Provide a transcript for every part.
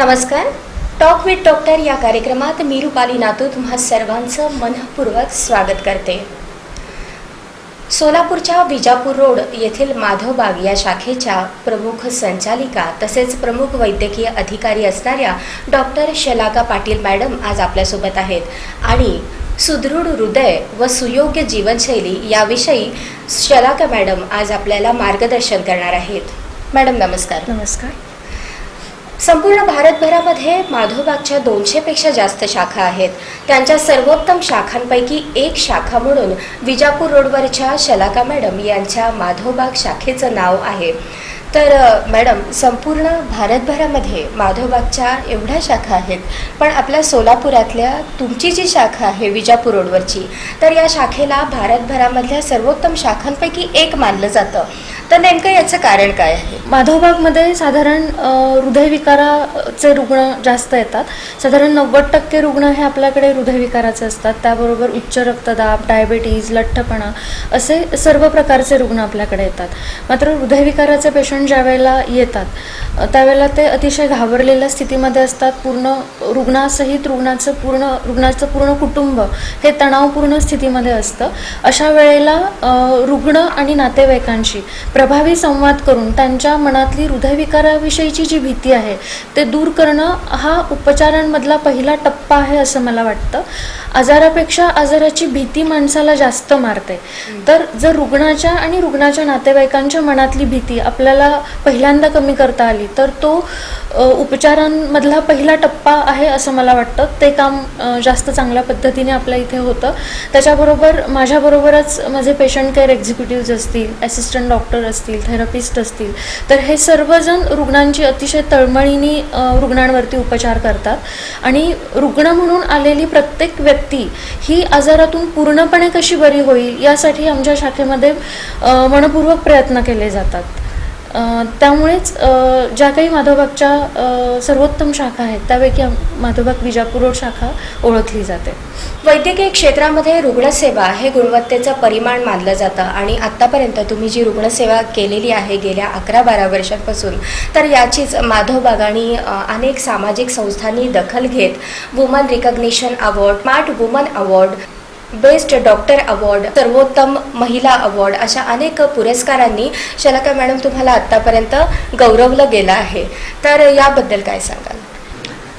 नमस्कार. Talk with doctor या कार्यक्रमात मी रुपाली नातू तुम्हा सर्वांचं मनपूर्वक स्वागत करते. सोलापूरच्या विजापूर रोड येथील माधवबाग या शाखेच्या प्रमुख संचालिका तसेच प्रमुख वैद्यकीय अधिकारी असणाऱ्या डॉक्टर शलाका पाटील मॅडम आज आपल्यासोबत आहेत आणि सुदृढ हृदय व सुयोग्य जीवनशैली याविषयी शलाका मॅडम आज आपल्याला मार्गदर्शन करणार आहेत. मॅडम नमस्कार. नमस्कार. संपूर्ण भारतभरामध्ये माधवबागच्या 200पेक्षा जास्त शाखा आहेत. त्यांच्या सर्वोत्तम शाखांपैकी एक शाखा म्हणून विजापूर रोडवरच्या शलाका मॅडम यांच्या माधवबाग शाखेचं नाव आहे. तर मॅडम, संपूर्ण भारतभरामध्ये माधवबागच्या एवढ्या शाखा आहेत, पण आपल्या सोलापुरातल्या तुमची जी शाखा आहे विजापूर रोडवरची, तर या शाखेला भारतभरामधल्या सर्वोत्तम शाखांपैकी एक मानलं जातं. तर नेमकं याचं कारण काय आहे? माधवबागमध्ये साधारण हृदयविकाराचे रुग्ण जास्त येतात. साधारण 90% रुग्ण हे आपल्याकडे हृदयविकाराचे असतात. त्याबरोबर उच्च रक्तदाब, डायबिटीज, लठ्ठपणा असे सर्व प्रकारचे रुग्ण आपल्याकडे येतात. मात्र हृदयविकाराचे पेशंट ज्या वेळेला येतात त्यावेळेला ते अतिशय घाबरलेल्या स्थितीमध्ये असतात. पूर्ण रुग्णासहित रुग्णाचं पूर्ण कुटुंब हे तणावपूर्ण स्थितीमध्ये असतं. अशा वेळेला रुग्ण आणि नातेवाईकांशी प्रभावी संवाद करून त्यांच्या मनातली हृदयविकाराविषयीची जी भीती आहे ते दूर करणं हा उपचारांमधला पहिला टप्पा आहे असं मला वाटतं. आजारापेक्षा आजाराची भीती माणसाला जास्त मारते. तर जर रुग्णाच्या आणि रुग्णाच्या नातेवाईकांच्या मनातली भीती आपल्याला पहिल्यांदा कमी करता आली तर तो उपचारांमधला पहिला टप्पा आहे असं मला वाटतं. ते काम जास्त चांगल्या पद्धतीने आपल्या इथे होतं. त्याच्याबरोबर माझ्याबरोबरच माझे पेशंट केअर एक्झिक्युटिव्हज असतील, असिस्टंट डॉक्टर असतील, थेरपिस्ट असतील, तर हे सर्वजण रुग्णांची अतिशय तळमळीने रुग्णांवरती उपचार करतात. आणि रुग्ण म्हणून आलेली प्रत्येक व्यक्ती ही आजारातून पूर्णपणे कशी बरी होईल यासाठी आमच्या शाखेमध्ये मनपूर्वक प्रयत्न केले जातात. त्यामुळेच ज्या काही माधवबागच्या सर्वोत्तम शाखा आहेत त्यापैकी माधवबाग विजापूर रोड शाखा ओळखली जाते. वैद्यकीय क्षेत्रामध्ये रुग्णसेवा हे गुणवत्तेचं परिमाण मानलं जातं आणि आत्तापर्यंत तुम्ही जी रुग्णसेवा केलेली आहे गेल्या 11-12 वर्षांपासून, तर याचीच माधवबाग आणि अनेक सामाजिक संस्थांनी दखल घेत woman recognition award, smart woman award, best doctor award, सर्वोत्तम महिला अवॉर्ड अशा अनेक पुरस्कारांनी शलाका मॅडम तुम्हाला आत्तापर्यंत गौरवलं गेलं आहे. तर याबद्दल काय सांगाल?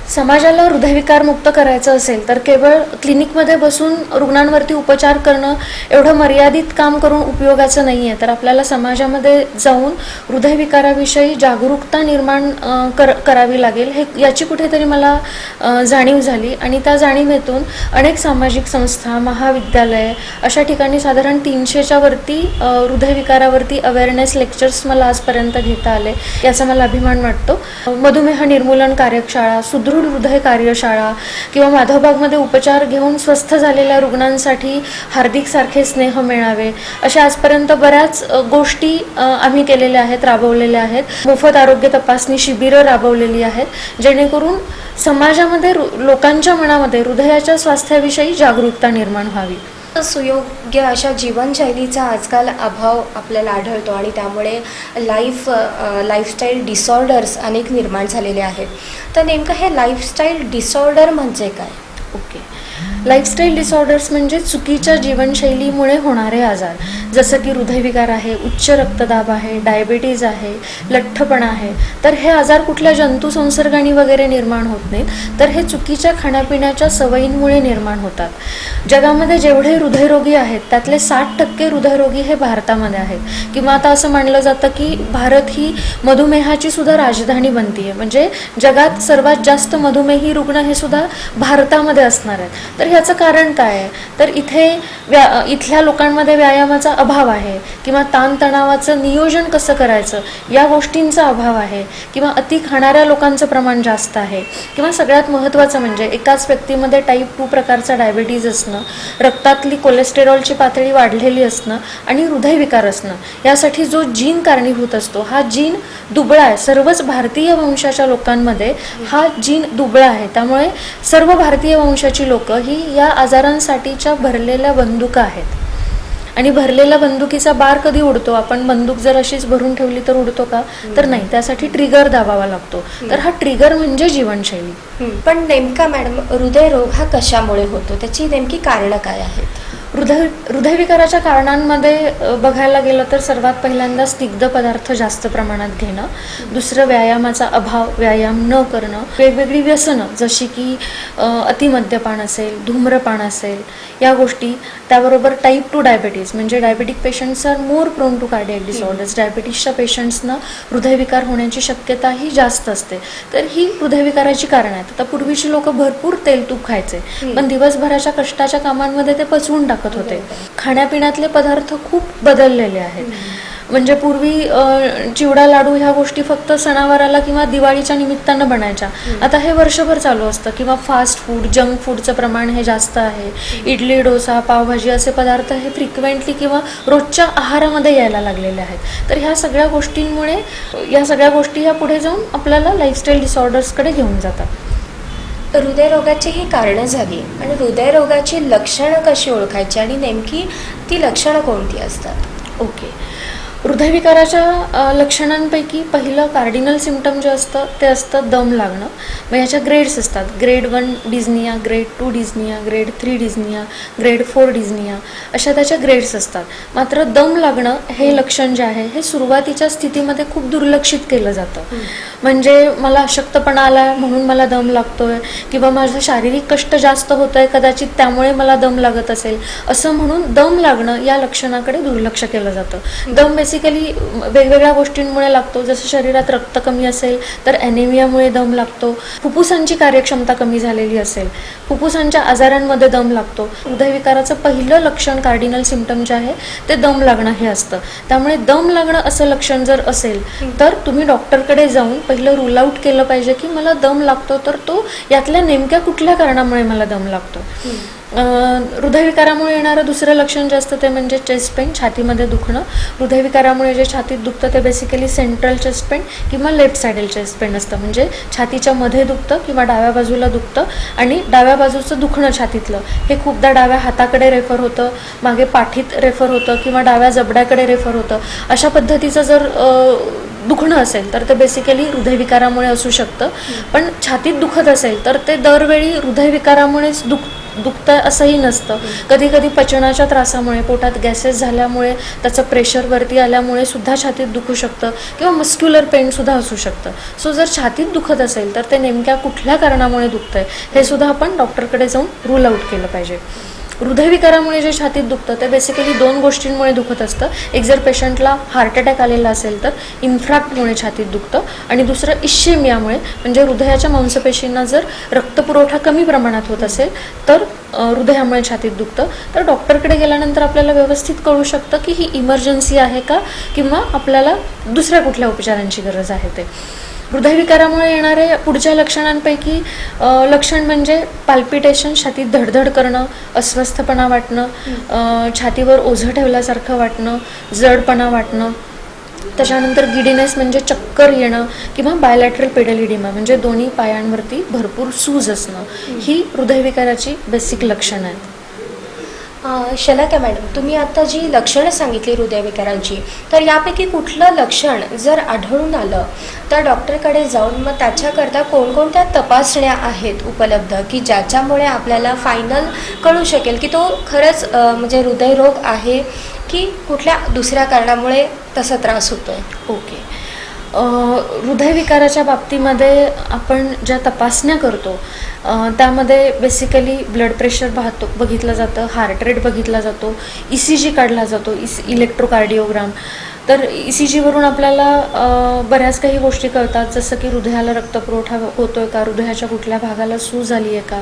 समाजाला हृदयविकार मुक्त करायचं असेल तर केवळ क्लिनिकमध्ये बसून रुग्णांवरती उपचार करणं एवढं मर्यादित काम करून उपयोगाचं नाही आहे. तर आपल्याला समाजामध्ये जाऊन हृदयविकाराविषयी जागरूकता निर्माण करावी लागेल. याची कुठेतरी मला जाणीव झाली आणि त्या जाणीवेतून अनेक सामाजिक संस्था, महाविद्यालय अशा ठिकाणी साधारण 300च्या वरती हृदयविकारावरती अवेअरनेस लेक्चर्स मला आजपर्यंत घेता आले. याचा मला अभिमान वाटतो. मधुमेह निर्मूलन कार्यशाळा, सुदृढ हृदय कार्यशाळा किंवा माधवबागमध्ये उपचार घेऊन स्वस्थ झालेल्या रुग्णांसाठी हार्दिक सारखे स्नेह मिळावे अशा आजपर्यंत बऱ्याच गोष्टी आम्ही केलेल्या आहेत, राबवलेल्या आहेत. मोफत आरोग्य तपासणी शिबिरं राबवलेली आहेत जेणेकरून समाजामध्ये लोकांच्या मनामध्ये हृदयाच्या स्वास्थ्याविषयी जागरूकता निर्माण व्हावी. सुयोग्य अशा जीवनशैलीचा आजकाल अभाव आपल्याला आढळतो आणि त्यामुळे लाईफस्टाईल डिसऑर्डर्स अनेक निर्माण झालेले आहेत. तर नेमकं हे लाईफस्टाईल डिसऑर्डर म्हणजे काय? ओके. लाईफस्टाईल डिसऑर्डर्स म्हणजे चुकीच्या जीवनशैलीमुळे होणारे आजार, जसं की हृदयविकार आहे, उच्च रक्तदाब आहे, डायबिटीज आहे, लठ्ठपणा आहे. तर हे आजार कुठल्या जंतू संसर्गाने वगैरे निर्माण होत नाहीत, तर हे चुकीच्या खाण्यापिण्याच्या सवयींमुळे निर्माण होतात. जगामध्ये जेवढे हृदयरोगी आहेत त्यातले 60% हृदयरोगी हे भारतामध्ये आहेत. किंवा आता असं मानलं जातं की भारत ही मधुमेहाची सुद्धा राजधानी बनते आहे. म्हणजे जगात सर्वात जास्त मधुमेही रुग्ण हे सुद्धा भारतामध्ये असणार आहेत. तर ह्याचं कारण काय आहे? तर इथल्या लोकांमध्ये व्यायामाचा अभाव आहे किंवा ताणतणावाचं नियोजन कसं करायचं या गोष्टींचा अभाव आहे किंवा अति खाणाऱ्या लोकांचं प्रमाण जास्त आहे किंवा सगळ्यात महत्त्वाचं म्हणजे एकाच व्यक्तीमध्ये टाईप 2 प्रकारचा डायबिटीज असणं, रक्तातली कोलेस्टेरॉलची पातळी वाढलेली असणं आणि हृदयविकार असणं. यासाठी जो जीन कारणीभूत असतो हा जीन दुबळा आहे. सर्वच भारतीय वंशाच्या लोकांमध्ये हा जीन दुबळा आहे. त्यामुळे सर्व भारतीय वंशाची लोक ही या आजारांसाठीच्या भरलेल्या बंदुका आहेत. आणि भरलेला बंदुकीचा बार कधी उडतो? आपण बंदूक जर अशीच भरून ठेवली तर उडतो का? तर नाही, त्यासाठी ट्रिगर दाबावा लागतो. तर हा ट्रिगर म्हणजे जीवनशैली. पण नेमका मॅडम हृदयरोग हा कशामुळे होतो, त्याची नेमकी कारणं काय आहेत? हृदयविकाराच्या कारणांमध्ये बघायला गेलं तर सर्वात पहिल्यांदा स्निग्ध पदार्थ जास्त प्रमाणात घेणं, दुसरं व्यायामाचा अभाव, व्यायाम न करणं, वेगवेगळी व्यसनं जशी की अतिमद्यपान असेल, धूम्रपान असेल, या गोष्टी, त्याबरोबर टाईप 2 डायबिटीज म्हणजे diabetic patients are more prone to cardiac disorders. डायबिटीसच्या पेशंट्सना हृदयविकार होण्याची शक्यताही जास्त असते. तर ही हृदयविकाराची कारणं आहेत. आता पूर्वीची लोक भरपूर तेल तूप खायचे, पण दिवसभराच्या कष्टाच्या कामांमध्ये ते पचवून टाकत होते. खाण्यापिण्यातले पदार्थ खूप बदललेले आहेत. म्हणजे पूर्वी चिवडा लाडू ह्या गोष्टी फक्त सणावाराला किंवा दिवाळीच्या निमित्तानं बनायच्या. आता हे वर्षभर चालू असतं. किंवा फास्ट फूड, जंक फूडचं प्रमाण हे जास्त आहे. इडली, डोसा, पावभाजी असे पदार्थ हे फ्रिक्वेंटली किंवा रोजच्या आहारामध्ये यायला लागलेले आहेत. तर ह्या सगळ्या गोष्टींमुळे या सगळ्या गोष्टी ह्या पुढे जाऊन आपल्याला लाईफस्टाईल डिसऑर्डर्सकडे घेऊन जातात. हृदयरोगाची ही कारणं झाली, आणि हृदयरोगाची लक्षणं कशी ओळखायची आणि नेमकी ती लक्षणं कोणती असतात? ओके. हृदयविकाराच्या लक्षणांपैकी पहिलं कार्डिनल सिम्पटम जे असतं ते असतं दम लागणं. मग याच्या ग्रेड्स असतात. ग्रेड 1 डिझनिया, ग्रेड 2 डिझनिया, ग्रेड 3 डिझनिया, ग्रेड 4 डिझनिया, अशा त्याच्या ग्रेड्स असतात. मात्र दम लागणं हे लक्षण जे आहे हे सुरुवातीच्या स्थितीमध्ये खूप दुर्लक्षित केलं जातं. म्हणजे मला अशक्तपणा आला म्हणून मला दम लागतोय, किंवा माझं शारीरिक कष्ट जास्त होत आहे कदाचित त्यामुळे मला दम लागत असेल, असं म्हणून दम लागणं या लक्षणाकडे दुर्लक्ष केलं जातं. दम बेसिकली वेगवेगळ्या गोष्टींमुळे लागतो. जसं शरीरात रक्त कमी असेल तर ॲनेमियामुळे दम लागतो. फुफ्फुसांची कार्यक्षमता कमी झालेली असेल, फुफ्फुसांच्या आजारांमध्ये दम लागतो. हृदयविकाराचं पहिलं लक्षण, कार्डिनल सिम्पटम जे आहे ते दम लागणं हे असतं. त्यामुळे दम लागणं असं लक्षण जर असेल तर तुम्ही डॉक्टरकडे जाऊन पहिलं रूल आउट केलं पाहिजे की मला दम लागतो, तर तो यातल्या नेमक्या कुठल्या कारणामुळे मला दम लागतो. हृदयविकारामुळे येणारं दुसरं लक्षण जे असतं ते म्हणजे चेस्ट पेन, छातीमध्ये दुखणं. हृदयविकारामुळे जे छातीत दुखतं ते बेसिकली सेंट्रल चेस्ट पेन किंवा लेफ्ट सायडल चेस्ट पेन असतं. म्हणजे छातीच्या मध्ये दुखतं किंवा डाव्या बाजूला दुखतं, आणि डाव्या बाजूचं दुखणं छातीतलं हे खूपदा डाव्या हाताकडे रेफर होतं, मागे पाठीत रेफर होतं किंवा डाव्या जबड्याकडे रेफर होतं. अशा पद्धतीचं जर दुखणं असेल तर ते बेसिकली हृदयविकारामुळे असू शकतं. पण छातीत दुखत असेल तर ते दरवेळी हृदयविकारामुळेच दुखतं असंही नसतं. कधी कधी पचनाच्या त्रासामुळे, पोटात गॅसेस झाल्यामुळे, त्याचं प्रेशर वरती आल्यामुळे सुद्धा छातीत दुखू शकतं, किंवा मस्क्युलर पेनसुद्धा असू शकतं. सो जर छातीत दुखत असेल तर ते नेमक्या कुठल्या कारणामुळे दुखतंय हे सुद्धा आपण डॉक्टरकडे जाऊन रूल आउट केलं पाहिजे. हृदयविकारामुळे जे छातीत दुखतं ते बेसिकली 2 गोष्टींमुळे दुखत असतं. एक जर पेशंटला हार्ट अटॅक आलेला असेल तर इन्फ्राक्टमुळे छातीत दुखतं, आणि दुसरं इश्चेमियामुळे म्हणजे हृदयाच्या मांसपेशींना जर रक्तपुरवठा कमी प्रमाणात होत असेल तर हृदयामुळे छातीत दुखतं. तर डॉक्टरकडे गेल्यानंतर आपल्याला व्यवस्थित कळू शकतं की ही इमर्जन्सी आहे का, किंवा आपल्याला दुसऱ्या कुठल्या उपचारांची गरज आहे ते. हृदयविकारामुळे येणारे पुढच्या लक्षणांपैकी लक्षण म्हणजे पाल्पिटेशन, छातीत धडधड करणं, अस्वस्थपणा वाटणं, छातीवर ओझं ठेवल्यासारखं वाटणं, जडपणा वाटणं. त्याच्यानंतर गिडीनेस म्हणजे चक्कर येणं, किंवा बायलॅटरल पेडलिडिमा म्हणजे दोन्ही पायांवरती भरपूर सूज असणं, ही हृदयविकाराची बेसिक लक्षणं आहेत. शलाका मॅडम, तुम्ही आता जी लक्षणं सांगितली हृदयविकारांची, तर यापैकी कुठलं लक्षण जर आढळून आलं तर डॉक्टरकडे जाऊन मग त्याच्याकरता कोणकोणत्या तपासण्या आहेत उपलब्ध की ज्याच्यामुळे आपल्याला फायनल कळू शकेल की तो खरंच म्हणजे हृदयरोग आहे की कुठल्या दुसऱ्या कारणामुळे तसा त्रास होतोय? ओके. हृदयविकाराच्या बाबतीमध्ये आपण ज्या तपासण्या करतो त्यामध्ये बेसिकली ब्लड प्रेशर बघितलं जातं, हार्ट रेट बघितला जातो, ECG काढला जातो, इलेक्ट्रोकार्डिओग्राम. तर ECGवरून आपल्याला बऱ्याच काही गोष्टी कळतात, जसं की हृदयाला रक्तपुरवठा होतोय का, हृदयाच्या कुठल्या भागाला सूज झाली आहे का.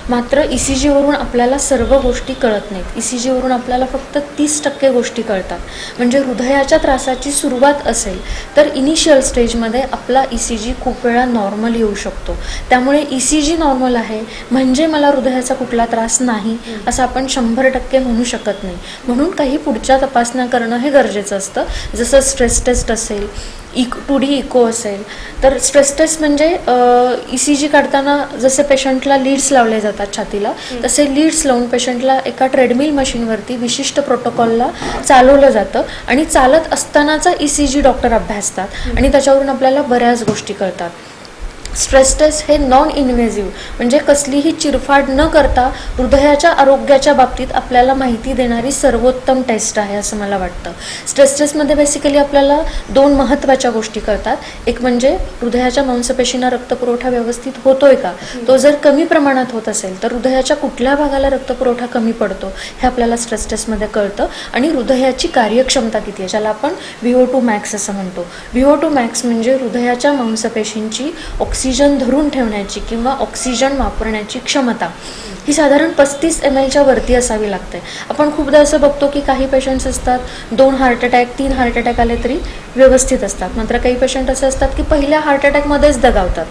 मात्र ECGवरून आपल्याला सर्व गोष्टी कळत नाहीत. ECGवरून आपल्याला फक्त 30% गोष्टी कळतात. म्हणजे हृदयाच्या त्रासाची सुरुवात असेल तर इनिशियल स्टेजमध्ये आपला ECG खूप वेळा नॉर्मल येऊ शकतो. त्यामुळे ECG नॉर्मल आहे म्हणजे मला हृदयाचा कुठला त्रास नाही असं आपण 100% म्हणू शकत नाही. म्हणून काही पुढच्या तपासण्या करणं हे गरजेचं असतं. जसं स्ट्रेस टेस्ट असेल, 2D इको असेल. तर स्ट्रेस टेस्ट म्हणजे ECG काढताना जसे पेशंटला लीड्स लावले जातात छातीला, तसे लीड्स लावून पेशंटला एका ट्रेडमिल मशीनवरती विशिष्ट प्रोटोकॉलला चालवलं जातं आणि चालत असतानाचा ECG डॉक्टर अभ्यासतात आणि त्याच्यावरून आपल्याला बऱ्याच गोष्टी कळतात. स्ट्रेस टेस्ट हे नॉन इन्व्हेजिव्ह म्हणजे कसलीही चिरफाड न करता हृदयाच्या आरोग्याच्या बाबतीत आपल्याला माहिती देणारी सर्वोत्तम टेस्ट आहे असं मला वाटतं. स्ट्रेस टेस्टमध्ये बेसिकली आपल्याला 2 महत्त्वाच्या गोष्टी कळतात. एक म्हणजे हृदयाच्या मांसपेशींना रक्तपुरवठा व्यवस्थित होतोय का, तो जर कमी प्रमाणात होत असेल तर हृदयाच्या कुठल्या भागाला रक्तपुरवठा कमी पडतो हे आपल्याला स्ट्रेस टेस्टमध्ये कळतं. आणि हृदयाची कार्यक्षमता किती आहे, ज्याला आपण VO2 मॅक्स असं म्हणतो. VO2 मॅक्स म्हणजे हृदयाच्या मांसपेशींची ऑक्सिजन धरून ठेवण्याची किंवा ऑक्सिजन वापरण्याची क्षमता ही साधारण 35 ml वरती असावी लागते. आपण खूपदा असं बघतो की काही पेशंट्स असतात 2 हार्ट अटॅक 3 हार्ट अटॅक आले तरी व्यवस्थित असतात, मात्र काही पेशंट असे असतात की पहिल्या हार्ट अटॅकमध्येच दगावतात.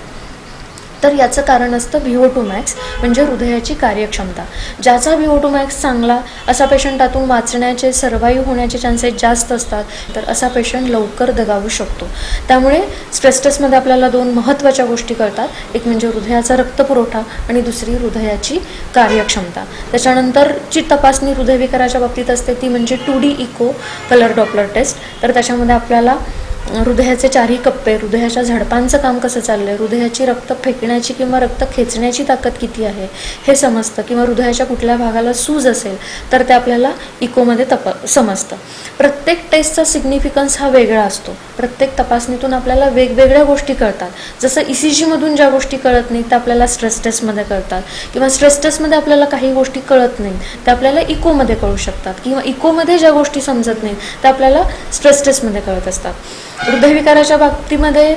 तर याचं कारण असतं VO2 मॅक्स म्हणजे हृदयाची कार्यक्षमता. ज्याचा VO2 मॅक्स चांगला असा पेशंट त्यातून वाचण्याचे, सर्वाईव्ह होण्याचे चान्सेस जास्त असतात, तर असा पेशंट लवकर दगावू शकतो. त्यामुळे स्ट्रेस टेस्टमध्ये आपल्याला 2 महत्त्वाच्या गोष्टी कळतात. एक म्हणजे हृदयाचा रक्तपुरवठा आणि दुसरी हृदयाची कार्यक्षमता. त्याच्यानंतरची तपासणी हृदयविकाराच्या बाबतीत असते ती म्हणजे 2D eco colour Doppler taste. तर त्याच्यामध्ये आपल्याला हृदयाचे 4ही कप्पे, हृदयाच्या झडपांचं काम कसं चाललं आहे, हृदयाची रक्त फेकण्याची किंवा रक्त खेचण्याची ताकद किती आहे हे समजतं, किंवा हृदयाच्या कुठल्या भागाला सूज असेल तर ते आपल्याला इकोमध्ये समजतं. प्रत्येक टेस्टचा सिग्निफिकन्स हा वेगळा असतो. प्रत्येक तपासणीतून आपल्याला वेगवेगळ्या गोष्टी कळतात. जसं ECGमधून ज्या गोष्टी कळत नाहीत त्या आपल्याला स्ट्रेस टेस्टमध्ये कळतात, किंवा स्ट्रेस टेस्टमध्ये आपल्याला काही गोष्टी कळत नाहीत त्या आपल्याला इकोमध्ये कळू शकतात, किंवा इकोमध्ये ज्या गोष्टी समजत नाहीत त्या आपल्याला स्ट्रेस टेस्टमध्ये कळत असतात. हृदयविकाराच्या बाबतीमध्ये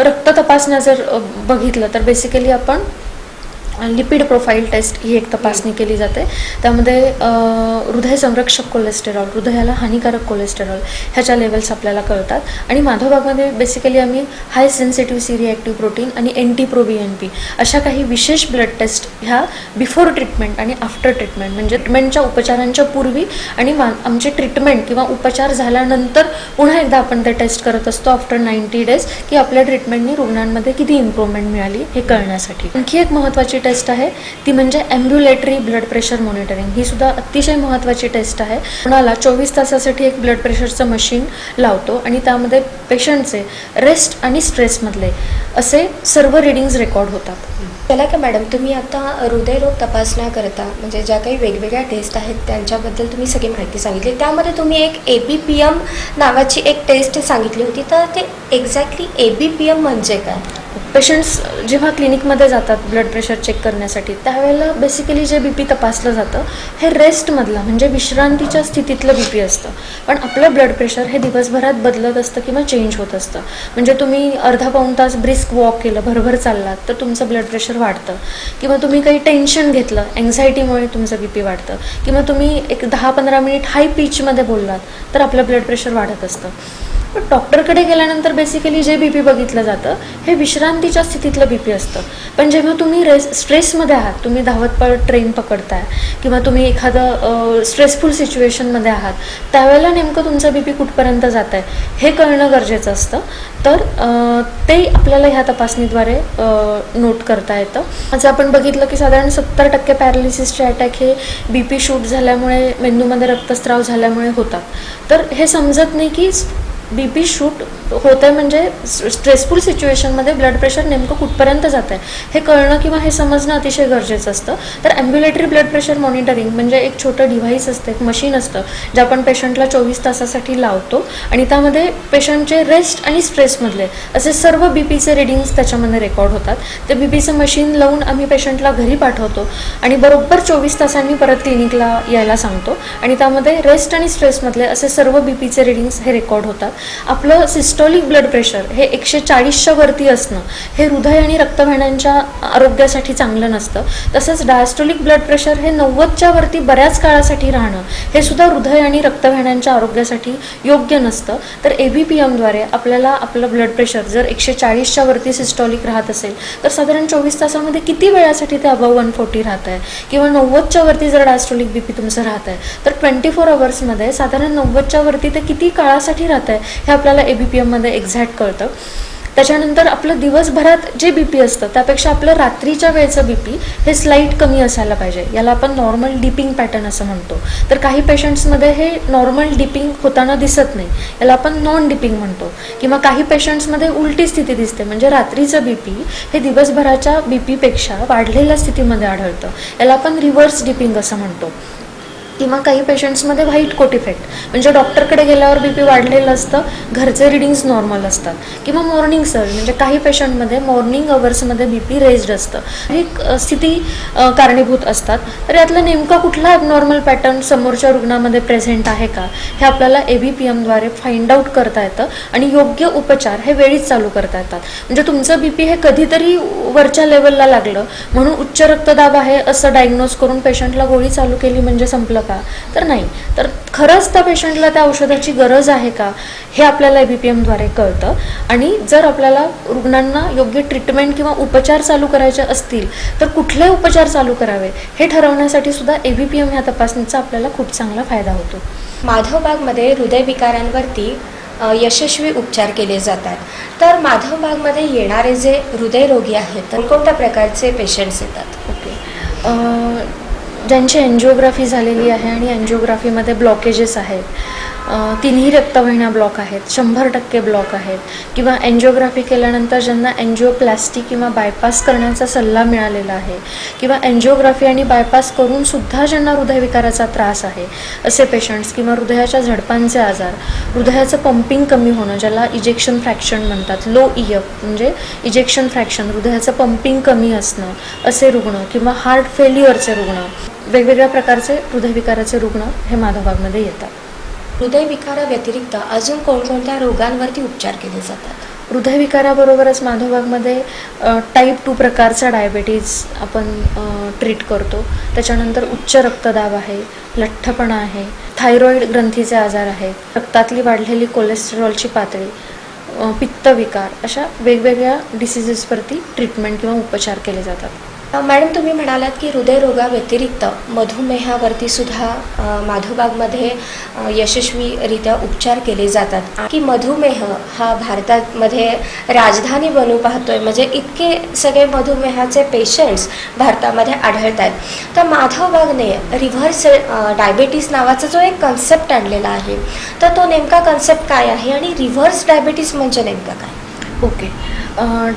रक्त तपासण्या जर बघितलं तर बेसिकली आपण लिपिड प्रोफाईल टेस्ट ही एक तपासणी केली जाते. त्यामध्ये हृदय संरक्षक कोलेस्टेरॉल, हृदयाला हानिकारक कोलेस्टेरॉल ह्याच्या लेवल्स आपल्याला कळतात. आणि माधवबागमध्ये बेसिकली आम्ही हाय सेन्सिटिव्ह सी रिॲक्टिव्ह प्रोटीन आणि NT-proBNP अशा काही विशेष ब्लड टेस्ट ह्या बिफोर ट्रीटमेंट आणि आफ्टर ट्रीटमेंट म्हणजे ट्रीटमेंटच्या उपचारांच्या पूर्वी आणि आमचे ट्रीटमेंट किंवा उपचार झाल्यानंतर पुन्हा एकदा आपण ते टेस्ट करत असतो आफ्टर 90 days की आपल्या ट्रीटमेंटनी रुग्णांमध्ये किती इम्प्रूव्हमेंट मिळाली हे कळण्यासाठी. आणखी एक महत्त्वाची टेस्ट आहे ती म्हणजे ॲम्ब्युलेटरी ब्लड प्रेशर मॉनिटरिंग. ही सुद्धा अतिशय महत्त्वाची टेस्ट आहे. कुणाला 24 तासासाठी एक ब्लड प्रेशरचं मशीन लावतो आणि त्यामध्ये पेशंटचे रेस्ट आणि स्ट्रेसमधले असे सर्व रिडिंग्स रेकॉर्ड होतात. चला का मॅडम, तुम्ही आता हृदयरोग तपासण्या करता म्हणजे ज्या काही वेगवेगळ्या टेस्ट आहेत त्यांच्याबद्दल तुम्ही सगळी माहिती सांगितली. त्यामध्ये तुम्ही एक ABPM नावाची एक टेस्ट सांगितली होती, तर ते एक्झॅक्टली ABPM म्हणजे काय? पेशंट्स जेव्हा क्लिनिकमध्ये जातात ब्लड प्रेशर चेक करण्यासाठी त्यावेळेला बेसिकली जे BP तपासलं जातं हे रेस्टमधलं म्हणजे विश्रांतीच्या स्थितीतलं BP असतं. पण आपलं ब्लड प्रेशर हे दिवसभरात बदलत असतं किंवा चेंज होत असतं. म्हणजे तुम्ही अर्धा पाऊण तास ब्रिस्क वॉक केलं, भरभर चाललात तर तुमचं ब्लड प्रेशर वाढतं, किंवा तुम्ही काही टेन्शन घेतलं, एन्झायटीमुळे तुमचं BP वाढतं, किंवा तुम्ही एक 10-15 मिनिट हाय पिचमध्ये बोललात तर आपलं ब्लड प्रेशर वाढत असतं. पण डॉक्टरकडे गेल्यानंतर बेसिकली जे BP बघितलं जातं हे विश्रांतीच्या स्थितीतलं BP असतं. पण जेव्हा तुम्ही स्ट्रेसमध्ये आहात, तुम्ही धावत पळत ट्रेन पकडताय किंवा तुम्ही एखादं स्ट्रेसफुल सिच्युएशनमध्ये आहात त्यावेळेला नेमकं तुमचं BP कुठपर्यंत जात आहे हे कळणं गरजेचं असतं. तर ते आपल्याला ह्या तपासणीद्वारे नोट करता येतं. असं आपण बघितलं की साधारण 70% पॅरालिसिसचे अटॅक हे BP शूट झाल्यामुळे, मेंदूमध्ये रक्तस्राव झाल्यामुळे होतात. तर हे समजत नाही की BP शूट होत आहे म्हणजे स्ट्रेसफुल सिच्युएशनमध्ये ब्लड प्रेशर नेमकं कुठपर्यंत जात आहे हे कळणं किंवा हे समजणं अतिशय गरजेचं असतं. तर ॲम्ब्युलेटरी ब्लड प्रेशर मॉनिटरिंग म्हणजे एक छोटं डिव्हाइस असतं, एक मशीन असतं जे आपण पेशंटला 24 तासासाठी लावतो आणि त्यामध्ये पेशंटचे रेस्ट आणि स्ट्रेसमधले असे सर्व BPचे रिडिंग्स त्याच्यामध्ये रेकॉर्ड होतात. ते BPचं मशीन लावून आम्ही पेशंटला घरी पाठवतो आणि बरोबर 24 तासांनी परत क्लिनिकला यायला सांगतो आणि त्यामध्ये रेस्ट आणि स्ट्रेसमधले असे सर्व BPचे रिडिंग्स हे रेकॉर्ड होतात. आपलं सिस्टोलिक ब्लड प्रेशर हे 140च्या वरती असणं हे हृदय आणि रक्तवाहिन्यांच्या आरोग्यासाठी चांगलं नसतं. तसंच डायस्टोलिक ब्लड प्रेशर हे 90च्या वरती बऱ्याच काळासाठी राहणं हे सुद्धा हृदय आणि रक्तवाहिन्यांच्या आरोग्यासाठी योग्य नसतं. तर ABPMद्वारे आपल्याला आपलं ब्लड प्रेशर जर 140च्या वरती सिस्टॉलिक राहत असेल तर साधारण 24 तासामध्ये किती वेळासाठी ते अबव 140 राहत आहे, किंवा 90च्या वरती जर डायस्टोलिक BP तुमचं राहत आहे तर 24 अवर्समध्ये साधारण 90च्या वरती ते किती काळासाठी राहत आहे हे आपल्याला ABPMमध्ये एक्झॅक्ट कळतं. त्याच्यानंतर आपलं दिवसभरात जे BP असतं त्यापेक्षा आपलं रात्रीच्या वेळेचं BP हे स्लाईट कमी असायला पाहिजे. याला आपण नॉर्मल डिपिंग पॅटर्न असं म्हणतो. तर काही पेशंट्समध्ये हे नॉर्मल डिपिंग होताना दिसत नाही, याला आपण नॉन डिपिंग म्हणतो. किंवा काही पेशंट्समध्ये उलटी स्थिती दिसते, म्हणजे रात्रीचं BP हे दिवसभराच्या BPपेक्षा वाढलेल्या स्थितीमध्ये आढळतं, याला आपण रिव्हर्स डिपिंग असं म्हणतो. किंवा काही पेशंट्समध्ये व्हाईट कोट इफेक्ट, म्हणजे डॉक्टरकडे गेल्यावर BP वाढलेलं असतं, घरचे रिडिंग्स नॉर्मल असतात. किंवा मॉर्निंग सर्ज, म्हणजे काही पेशंटमध्ये मॉर्निंग अवर्समध्ये BP रेज्ड असतं. ही स्थिती कारणीभूत असतात. तर यातलं नेमका कुठला ॲबनॉर्मल पॅटर्न समोरच्या रुग्णामध्ये प्रेझेंट आहे का हे आपल्याला ABPMद्वारे फाइंड आउट करता येतं आणि योग्य उपचार हे वेळीच चालू करता येतात. म्हणजे तुमचं BP हे कधीतरी वरच्या लेवलला लागलं म्हणून उच्च रक्तदाब आहे असं डायग्नोज करून पेशंटला गोळी चालू केली म्हणजे संपलं का? तर नाही. तर खरंच त्या पेशंटला त्या औषधाची गरज आहे का हे आपल्याला ABPMद्वारे कळतं. आणि जर आपल्याला रुग्णांना योग्य ट्रीटमेंट किंवा उपचार चालू करायचे असतील तर कुठले उपचार चालू करावे हे ठरवण्यासाठी सुद्धा ABPM ह्या तपासणीचा आपल्याला खूप चांगला फायदा होतो. माधवबागमध्ये हृदयविकारांवरती यशस्वी उपचार केले जातात. तर माधवबागमध्ये येणारे जे हृदयरोगी आहेत तर कोणत्या प्रकारचे पेशंट्स येतात? ओके. ज्यांची एन्जिओग्राफी झालेली आहे आणि एन्जिओग्राफीमध्ये ब्लॉकेजेस आहेत, तिन्ही रक्तवाहिन्या ब्लॉक आहेत, 100% ब्लॉक आहेत, किंवा एन्जिओग्राफी केल्यानंतर ज्यांना एन्जिओप्लास्टी किंवा बायपास करण्याचा सल्ला मिळालेला आहे, किंवा एन्जिओग्राफी आणि बायपास करूनसुद्धा ज्यांना हृदयविकाराचा त्रास आहे असे पेशंट्स, किंवा हृदयाच्या झडपांचे आजार, हृदयाचं पंपिंग कमी होणं ज्याला इजेक्शन फ्रॅक्शन म्हणतात, लो EF म्हणजे इजेक्शन फ्रॅक्शन, हृदयाचं पंपिंग कमी असणं असे रुग्ण, किंवा हार्ट फेल्युअरचे रुग्ण, वेगवेगळ्या प्रकारचे हृदयविकाराचे रुग्ण हे माधवबागमध्ये येतात. हृदयविकाराव्यतिरिक्त अजून कोणकोणत्या रोगांवरती उपचार केले जातात? हृदयविकाराबरोबरच माधवबागमध्ये टाईप 2 प्रकारचा डायबेटीज आपण ट्रीट करतो. त्याच्यानंतर उच्च रक्तदाब आहे, लठ्ठपणा आहे, थायरॉईड ग्रंथीचे आजार आहेत, रक्तातली वाढलेली कोलेस्टेरॉलची पातळी, पित्तविकार, अशा वेगवेगळ्या डिसिजेसवरती ट्रीटमेंट किंवा उपचार केले जातात. मॅडम, तुम्ही म्हणालात की हृदयरोगाव्यतिरिक्त मधुमेहावरती सुद्धा माधवबागमध्ये यशस्वीरित्या उपचार केले जातात. की मधुमेह हा भारतामध्ये राजधानी बनू पाहतोय, म्हणजे इतके सगळे मधुमेहाचे पेशंट्स भारतामध्ये आढळत आहेत. तर माधवबागने रिव्हर्स डायबेटीस नावाचा जो एक कन्सेप्ट आणलेला आहे तर तो नेमका कन्सेप्ट काय आहे आणि रिव्हर्स डायबेटीस म्हणजे नेमका काय? ओके.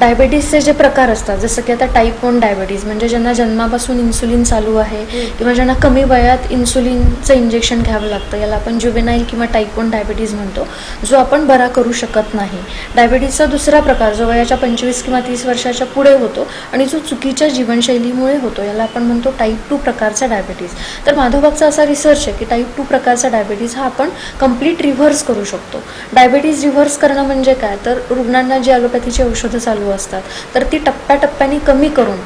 डायबेटीसचे जे प्रकार असतात, जसं की आता टाईप 1 डायबेटीज म्हणजे ज्यांना जन्मापासून इन्सुलिन चालू आहे किंवा ज्यांना कमी वयात इन्सुलिनचं इंजेक्शन घ्यावं लागतं, याला आपण ज्युवेनाईल किंवा टाईप 1 डायबेटीज म्हणतो, जो आपण बरा करू शकत नाही. डायबेटीसचा दुसरा प्रकार जो वयाच्या 25 किंवा 30 वर्षाच्या पुढे होतो आणि जो चुकीच्या जीवनशैलीमुळे होतो, याला आपण म्हणतो टाईप 2 प्रकारचा डायबेटीज. तर माधवबागचा असा रिसर्च आहे की टाईप 2 प्रकारचा डायबेटीज हा आपण कम्प्लीट रिव्हर्स करू शकतो. डायबेटीज रिव्हर्स करणं म्हणजे काय, तर रुग्णांना जी ॲलोपॅथीची औषधं चालू असतात तर ती टप्प्याटप्प्याने कमी करून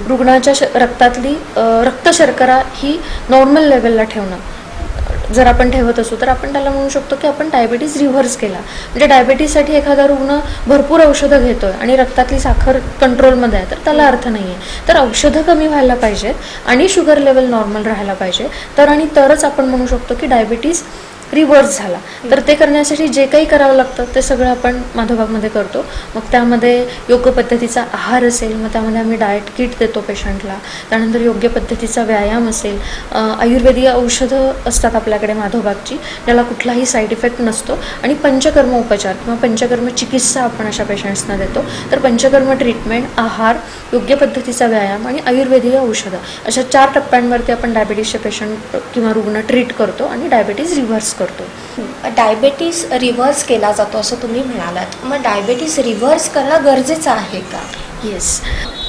रुग्णाच्या रक्तातली रक्तशर्करा ही नॉर्मल लेवलला ठेवणं जर आपण ठेवत असू तर आपण त्याला म्हणू शकतो की आपण डायबेटीज रिव्हर्स केला. म्हणजे डायबेटीजसाठी एखादा रुग्ण भरपूर औषधं घेतोय आणि रक्तातली साखर कंट्रोलमध्ये आहे तर त्याला अर्थ नाही आहे. तर औषधं कमी व्हायला पाहिजेत आणि शुगर लेवल नॉर्मल राहायला पाहिजे, तरच आपण म्हणू शकतो की डायबेटीज रिव्हर्स झाला. तर ते करण्यासाठी जे काही करावं लागतं ते सगळं आपण माधवबागमध्ये करतो. मग त्यामध्ये योग्य पद्धतीचा आहार असेल, मग त्यामध्ये आम्ही डाएट किट देतो पेशंटला, त्यानंतर योग्य पद्धतीचा व्यायाम असेल, आयुर्वेदीय औषधं असतात आपल्याकडे माधवबागची ज्याला कुठलाही साईड इफेक्ट नसतो, आणि पंचकर्म उपचार किंवा पंचकर्म चिकित्सा आपण अशा पेशंट्सना देतो. तर पंचकर्म ट्रीटमेंट, आहार, योग्य पद्धतीचा व्यायाम आणि आयुर्वेदीय औषधं अशा 4 टप्प्यांवरती आपण डायबेटीसचे पेशंट किंवा रुग्ण ट्रीट करतो आणि डायबेटीज रिव्हर्स करतो. डायबेटीस रिव्हर्स केला जातो असं तुम्ही म्हणालात, मग डायबेटीस रिव्हर्स करणं गरजेचं आहे का? येस.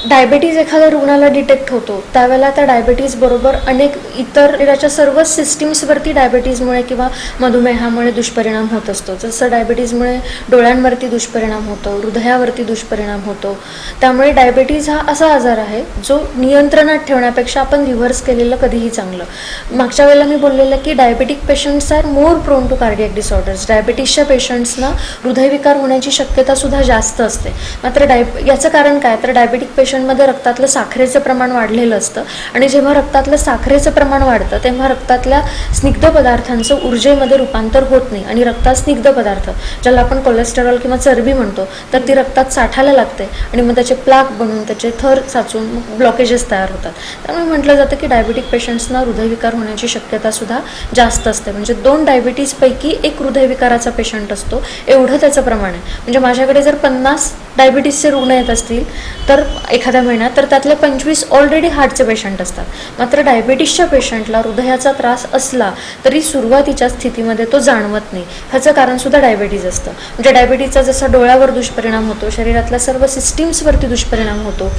डायबिटीज एखाद्या रुग्णाला डिटेक्ट होतो त्यावेळेला त्या डायबिटीज बरोबर अनेक इतर शरीराच्या सर्व सिस्टीम्सवरती डायबिटीजमुळे किंवा मधुमेहामुळे दुष्परिणाम होत असतो. जसं डायबिटीजमुळे डोळ्यांवरती दुष्परिणाम होतो, हृदयावरती दुष्परिणाम होतो. त्यामुळे डायबिटीज हा असा आजार आहे जो नियंत्रणात ठेवण्यापेक्षा आपण रिव्हर्स केलेलं कधीही चांगलं. मागच्या वेळेला मी बोललेलं की diabetic patients are more prone to cardiac disorders. डायबिटीसच्या पेशंट्सना हृदयविकार होण्याची शक्यता सुद्धा जास्त असते. मात्र याचं कारण काय, तर डायबिटिक पेशंटमध्ये रक्तातलं साखरेचं प्रमाण वाढलेलं असतं आणि जेव्हा रक्तातलं साखरेचं प्रमाण वाढतं तेव्हा रक्तातल्या स्निग्ध पदार्थांचं ऊर्जेमध्ये रूपांतर होत नाही आणि रक्तात स्निग्ध पदार्थ ज्याला आपण कोलेस्टेरॉल किंवा चरबी म्हणतो तर ती रक्तात साठायला लागते आणि मग त्याचे प्लाक बनून त्याचे थर साचून ब्लॉकेजेस तयार होतात. त्यामुळे म्हटलं जातं की डायबिटिक पेशंट्सना हृदयविकार होण्याची शक्यता सुद्धा जास्त असते. म्हणजे 2 डायबिटीजपैकी एक हृदयविकाराचा पेशंट असतो एवढं त्याचं प्रमाण आहे. म्हणजे माझ्याकडे जर 50 डायबिटीसचे रुग्ण येत असतील तर एखाद्या महिन्यात तर त्यातले 25 ऑलरेडी हार्टचे पेशंट असतात. मात्र डायबिटीसच्या पेशंटला हृदयाचा त्रास असला तरी सुरुवातीच्या स्थितीमध्ये तो जाणवत नाही. ह्याचं कारण सुद्धा डायबिटीज असतं. म्हणजे डायबिटीजचा जसा डोळ्यावर दुष्परिणाम होतो, शरीरातल्या सर्व सिस्टीम्सवरती दुष्परिणाम होतो,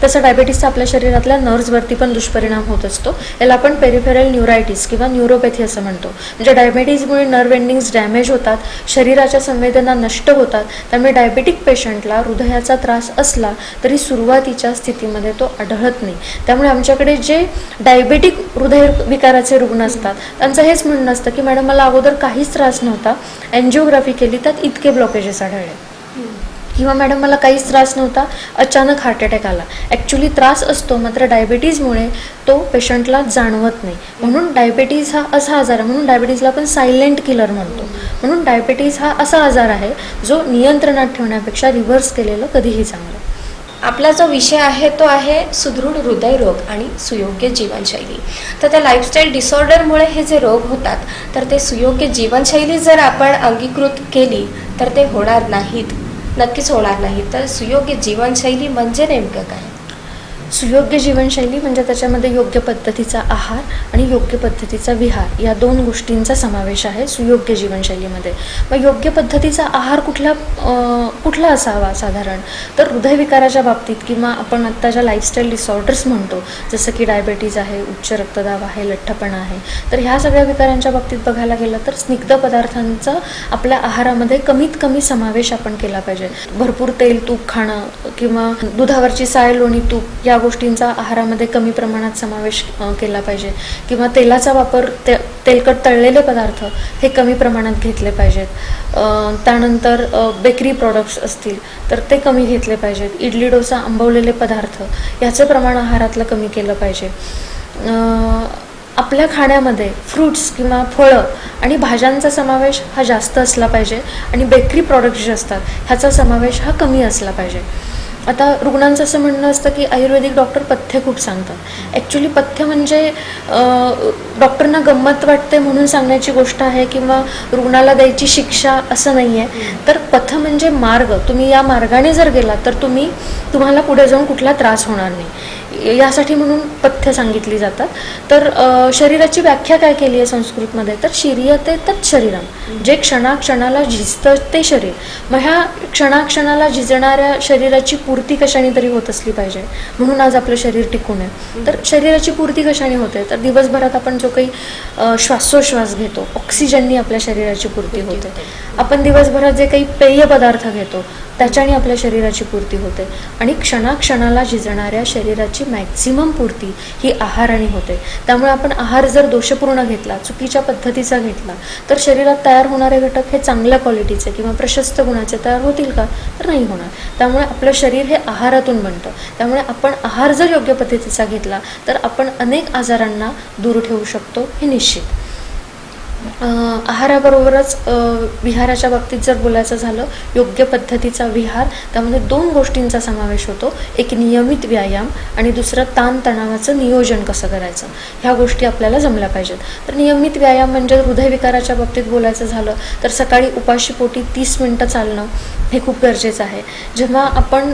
तसा डायबिटीसचा आपल्या शरीरातल्या नर्व्सवरती पण दुष्परिणाम होत असतो. याला आपण पेरिफेरल न्यूरायटिस किंवा न्यूरोपॅथी असं म्हणतो. म्हणजे डायबिटीजमुळे नर्व्ह एंडिंग्स डॅमेज होतात, शरीराच्या संवेदना नष्ट होतात. त्यामुळे डायबिटिक पेशंटला हृदयाचा त्रास असला तरी सुरुवातीच्या स्थितीमध्ये तो आढळत नाही. त्यामुळे आमच्याकडे जे डायबिटिक हृदयविकाराचे रुग्ण असतात त्यांचं हेच म्हणणं असतं की मॅडम मला अगोदर काहीच त्रास नव्हता, एन्जिओग्राफी केली त्यात इतके ब्लॉकेजेस आढळले, किंवा मॅडम मला काहीच त्रास नव्हता, अचानक हार्ट अटॅक आला. ॲक्च्युली त्रास असतो मात्र डायबिटीजमुळे तो पेशंटला जाणवत नाही. म्हणून डायबिटीज हा असा आजार आहे, म्हणून डायबिटीजला आपण सायलेंट किलर म्हणतो. म्हणून डायबिटीज हा असा आजार आहे जो नियंत्रणात ठेवण्यापेक्षा रिव्हर्स केलेलं कधीही चांगलं. आपला जो विषय आहे तो आहे सुदृढ हृदयरोग आणि सुयोग्य जीवनशैली. तर त्या लाईफस्टाईल डिसऑर्डरमुळे हे जे रोग होतात तर ते सुयोग्य जीवनशैली जर आपण अंगीकृत केली तर ते होणार नाहीत, नक्कीच होणार नाही. तर सुयोग्य जीवनशैली म्हणजे नेमकं काय? सुयोग्य जीवनशैली म्हणजे त्याच्यामध्ये योग्य पद्धतीचा आहार आणि योग्य पद्धतीचा विहार या 2 गोष्टींचा समावेश आहे सुयोग्य जीवनशैलीमध्ये. मग योग्य पद्धतीचा आहार कुठला असावा साधारण, तर हृदयविकाराच्या बाबतीत किंवा आपण आत्ता ज्या लाईफस्टाईल डिसऑर्डर्स म्हणतो जसं की डायबिटीज आहे, उच्च रक्तदाब आहे, लठ्ठपणा आहे, तर ह्या सगळ्या विकारांच्या बाबतीत बघायला गेलं तर स्निग्ध पदार्थांचा आपल्या आहारामध्ये कमीत कमी समावेश आपण केला पाहिजे. भरपूर तेल तूप खाणं किंवा दुधावरची साय लोणी तूप या गोष्टींचा आहारामध्ये कमी प्रमाणात समावेश केला पाहिजे. किंवा तेलाचा वापर तेलकट तळलेले पदार्थ हे कमी प्रमाणात घेतले पाहिजेत. त्यानंतर बेकरी प्रॉडक्ट्स असतील तर ते कमी घेतले पाहिजेत. इडली डोसा आंबवलेले पदार्थ याचं प्रमाण आहारातलं कमी केलं पाहिजे. आपल्या खाण्यामध्ये फ्रूट्स किंवा फळं आणि भाज्यांचा समावेश हा जास्त असला पाहिजे आणि बेकरी प्रॉडक्ट्स जे असतात ह्याचा समावेश हा कमी असला पाहिजे. आता रुग्णांचं असं म्हणणं असतं की आयुर्वेदिक डॉक्टर पथ्य खूप सांगतात. ॲक्च्युली पथ्य म्हणजे डॉक्टरना गंमत वाटते म्हणून सांगण्याची गोष्ट आहे किंवा रुग्णाला द्यायची शिक्षा असं नाही आहे. तर पथ म्हणजे मार्ग. तुम्ही या मार्गाने जर गेलात तर तुम्हाला पुढे जाऊन कुठला त्रास होणार नाही. यासाठी म्हणून पथ्य सांगितली जातात. तर शरीराची व्याख्या काय केली आहे संस्कृतमध्ये, तर शरीयते तत् शरीरम, जे क्षणाक्षणाला झिजतं ते शरीर. मग ह्या क्षणाक्षणाला झिजणाऱ्या शरीराची पूर्ती कशाने तरी होत असली पाहिजे, म्हणून आज आपलं शरीर टिकून आहे. तर शरीराची पूर्ती कशाने होते, तर दिवसभरात आपण जो काही श्वासोश्वास घेतो ऑक्सिजननी आपल्या शरीराची पूर्ती होते. आपण दिवसभरात जे काही पेय पदार्थ घेतो त्याच्याने आपल्या शरीराची पूर्ती होते. आणि क्षणाक्षणाला झिजणाऱ्या शरीराची मॅक्झिमम पूर्ती ही आहाराने होते. त्यामुळे आपण आहार जर दोषपूर्ण घेतला, चुकीच्या पद्धतीचा घेतला तर शरीरात तयार होणारे घटक हे चांगल्या क्वालिटीचे किंवा प्रशस्त गुणाचे तयार होतील का, तर नाही होणार. त्यामुळे आपलं शरीर हे आहारातून बनतं. त्यामुळे आपण आहार जर योग्य पद्धतीचा घेतला तर आपण अनेक आजारांना दूर ठेवू शकतो हे निश्चित. आहाराबरोबरच विहाराच्या बाबतीत जर बोलायचं झालं, योग्य पद्धतीचा विहार त्यामध्ये 2 गोष्टींचा समावेश होतो. एक नियमित व्यायाम आणि दुसरं ताणतणावाचं नियोजन कसं करायचं, ह्या गोष्टी आपल्याला जमल्या पाहिजेत. तर नियमित व्यायाम म्हणजे हृदयविकाराच्या बाबतीत बोलायचं झालं तर सकाळी उपाशीपोटी 30 मिनटं चालणं हे खूप गरजेचं आहे. जेव्हा आपण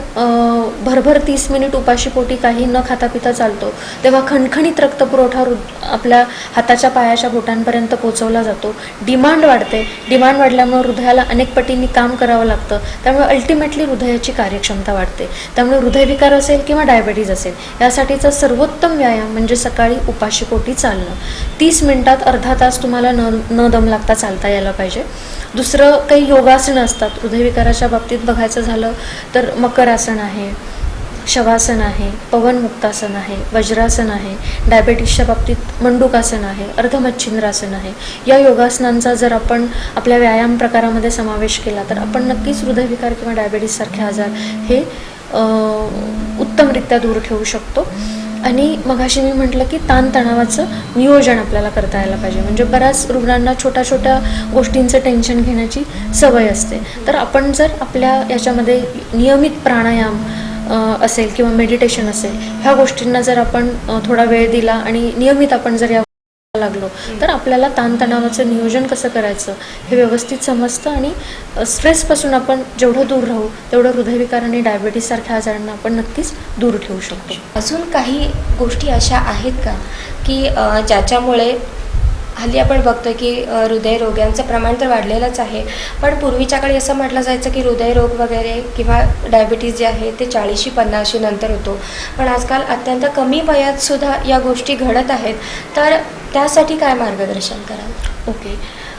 भरभर 30 मिनिट उपाशीपोटी काही न खाता पिता चालतो तेव्हा खणखणीत रक्तपुरवठा आपल्या हाताच्या पायाच्या बोटांपर्यंत पोचवला वाढवला जातो, डिमांड वाढते, डिमांड वाढल्यामुळे हृदयाला अनेक पटींनी काम करावं लागतं, त्यामुळे अल्टिमेटली हृदयाची कार्यक्षमता वाढते. त्यामुळे हृदयविकार असेल किंवा डायबेटीज असेल यासाठीचा सर्वोत्तम व्यायाम म्हणजे सकाळी उपाशी पोटी चालणं. 30 मिनिटात अर्धा तास तुम्हाला न दम लागता चालता यायला पाहिजे. दुसरं काही योगासनं असतात. हृदयविकाराच्या बाबतीत बघायचं झालं तर मकरासन आहे, शवासन आहे, पवनमुक्तासन आहे, वज्रासन आहे. डायबेटीसच्या बाबतीत मंडूकासन आहे, अर्धमच्छिंद्रासन आहे. या योगासनांचा जर आपण आपल्या व्यायाम प्रकारामध्ये समावेश केला तर आपण नक्कीच हृदयविकार किंवा डायबेटीससारखे आजार हे उत्तमरित्या दूर ठेवू शकतो. आणि मगाशी मी म्हटलं की ताणतणावाचं नियोजन आपल्याला करता यायला पाहिजे. म्हणजे बऱ्याच रुग्णांना छोट्या छोट्या गोष्टींचं टेन्शन घेण्याची सवय असते. तर आपण जर आपल्या याच्यामध्ये नियमित प्राणायाम असेल किंवा मेडिटेशन असेल, ह्या गोष्टींना जर आपण थोडा वेळ दिला आणि नियमित आपण जर या लागलो तर आपल्याला ताणतणावाचं नियोजन कसं करायचं हे व्यवस्थित समजतं. आणि स्ट्रेसपासून आपण जेवढं दूर राहू तेवढं हृदयविकार आणि डायबेटीससारख्या आजारांना आपण नक्कीच दूर ठेवू शकतो. अजून काही गोष्टी अशा आहेत का की ज्याच्यामुळे हल्ली आपण बघतो की हृदयरोगांचं प्रमाण तर वाढलेलंच आहे, पण पूर्वीच्या काळी असं म्हटलं जायचं की हृदयरोग वगैरे किंवा डायबिटीज जे आहे ते 40-50 नंतर होतो, पण आजकाल अत्यंत कमी वयातसुद्धा या गोष्टी घडत आहेत. तर त्यासाठी काय मार्गदर्शन कराल? ओके,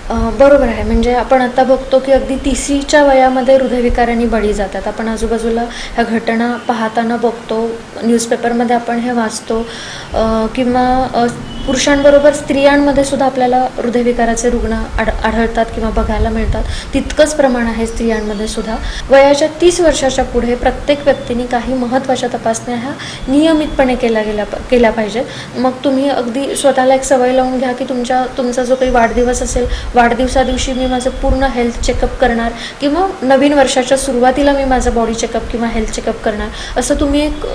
बरोबर आहे. म्हणजे आपण आता बघतो की अगदी 30च्या वयामध्ये हृदयविकारांनी बळी जातात. आपण आजूबाजूला ह्या घटना पाहताना बघतो, न्यूजपेपरमध्ये आपण हे वाचतो, किंवा पुरुषांबरोबर स्त्रियांमध्ये सुद्धा आपल्याला हृदयविकाराचे रुग्ण आढळतात किंवा बघायला मिळतात. तितकंच प्रमाण आहे स्त्रियांमध्ये सुद्धा. वयाच्या 30 वर्षाच्या पुढे प्रत्येक व्यक्तीने काही महत्त्वाच्या तपासण्या ह्या नियमितपणे केल्या पाहिजेत. मग तुम्ही अगदी स्वतःला एक सवय लावून घ्या की तुमचा जो काही वाढदिवस असेल, वाढदिवसादिवशी मी माझं पूर्ण हेल्थ चेकअप करणार, किंवा नवीन वर्षाच्या सुरुवातीला मी माझं बॉडी चेकअप किंवा हेल्थ चेकअप करणार, असं तुम्ही एक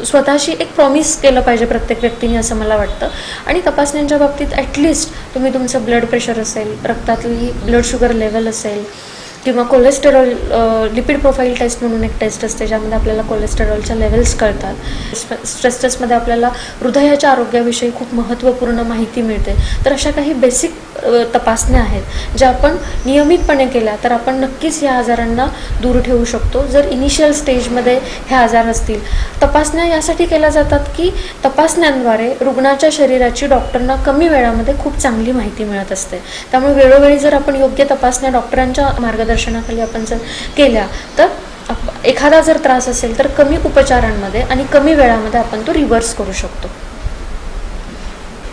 स्वतःशी एक प्रॉमिस केलं पाहिजे प्रत्येक व्यक्तीने, असं मला वाटतं. आणि तपासण्यांच्या बाबतीत ॲटलिस्ट तुम्ही तुमचं ब्लड प्रेशर असेल, रक्तातली ब्लड शुगर लेवल असेल, किंवा कोलेस्टेरॉल लिपिड प्रोफाईल टेस्ट म्हणून एक टेस्ट असते ज्यामध्ये आपल्याला कोलेस्टेरॉलच्या लेवल्स कळतात. स्ट्रेस टेस्टमध्ये आपल्याला हृदयाच्या आरोग्याविषयी खूप महत्त्वपूर्ण माहिती मिळते. तर अशा काही बेसिक तपासण्या आहेत ज्या आपण नियमितपणे केल्या तर आपण नक्कीच या आजारांना दूर ठेवू शकतो. जर इनिशियल स्टेजमध्ये हे आजार असतील, तपासण्या यासाठी केल्या जातात की तपासण्यांद्वारे रुग्णाच्या शरीराची डॉक्टरना कमी वेळामध्ये खूप चांगली माहिती मिळत असते. त्यामुळे वेळोवेळी जर आपण योग्य तपासण्या डॉक्टरांच्या मार्गदर्शनाखाली आपण जर केल्या तर एखादा जर त्रास असेल तर कमी उपचारांमध्ये आणि कमी वेळामध्ये आपण तो रिव्हर्स करू शकतो.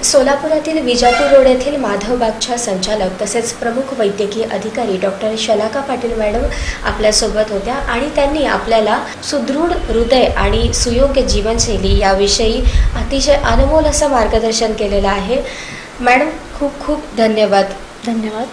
सोलापुरातील विजापूर रोड येथील माधवबागच्या संचालक तसेच प्रमुख वैद्यकीय अधिकारी डॉक्टर शलाका पाटील मॅडम आपल्यासोबत होत्या आणि त्यांनी आपल्याला सुदृढ हृदय आणि सुयोग्य जीवनशैली याविषयी अतिशय अनमोल असं मार्गदर्शन केलेलं आहे. मॅडम खूप खूप धन्यवाद. धन्यवाद.